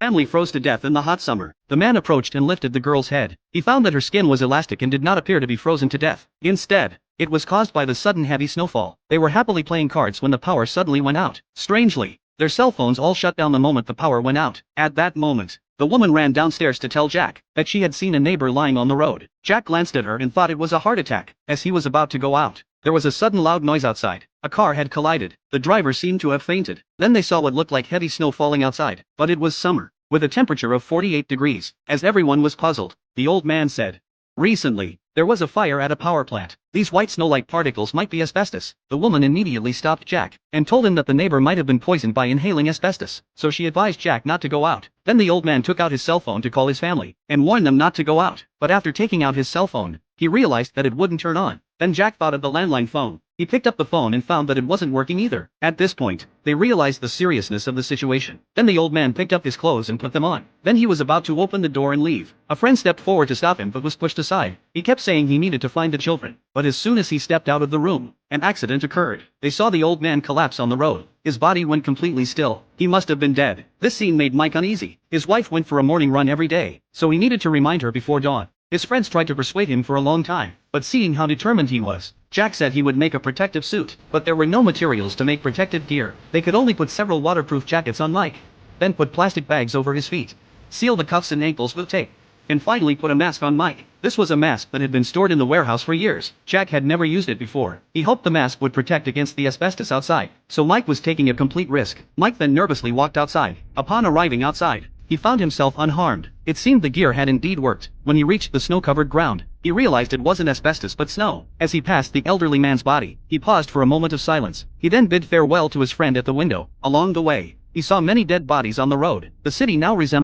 family froze to death in the hot summer. The man approached and lifted the girl's head. He found that her skin was elastic and did not appear to be frozen to death. Instead, it was caused by the sudden heavy snowfall. They were happily playing cards when the power suddenly went out. Strangely, their cell phones all shut down the moment the power went out. At that moment, the woman ran downstairs to tell Jack that she had seen a neighbor lying on the road. Jack glanced at her and thought it was a heart attack. As he was about to go out, there was a sudden loud noise outside. A car had collided. The driver seemed to have fainted. Then they saw what looked like heavy snow falling outside. But it was summer, with a temperature of 48 degrees. As everyone was puzzled, the old man said, "Recently, there was a fire at a power plant. These white snow-like particles might be asbestos." The woman immediately stopped Jack and told him that the neighbor might have been poisoned by inhaling asbestos, so she advised Jack not to go out. Then the old man took out his cell phone to call his family and warn them not to go out. But after taking out his cell phone, he realized that it wouldn't turn on. Then Jack thought of the landline phone. He picked up the phone and found that it wasn't working either. At this point, they realized the seriousness of the situation. Then the old man picked up his clothes and put them on. Then he was about to open the door and leave. A friend stepped forward to stop him but was pushed aside. He kept saying he needed to find the children. But as soon as he stepped out of the room, an accident occurred. They saw the old man collapse on the road. His body went completely still. He must have been dead. This scene made Mike uneasy. His wife went for a morning run every day, so he needed to remind her before dawn. His friends tried to persuade him for a long time, but seeing how determined he was, Jack said he would make a protective suit. But there were no materials to make protective gear. They could only put several waterproof jackets on Mike, then put plastic bags over his feet, seal the cuffs and ankles with tape, and finally put a mask on Mike. This was a mask that had been stored in the warehouse for years. Jack had never used it before. He hoped the mask would protect against the asbestos outside, so Mike was taking a complete risk. Mike then nervously walked outside. Upon arriving outside, he found himself unharmed. It seemed the gear had indeed worked. When he reached the snow-covered ground, he realized it wasn't asbestos but snow. As he passed the elderly man's body, he paused for a moment of silence. He then bid farewell to his friend at the window. Along the way, he saw many dead bodies on the road. The city now resembled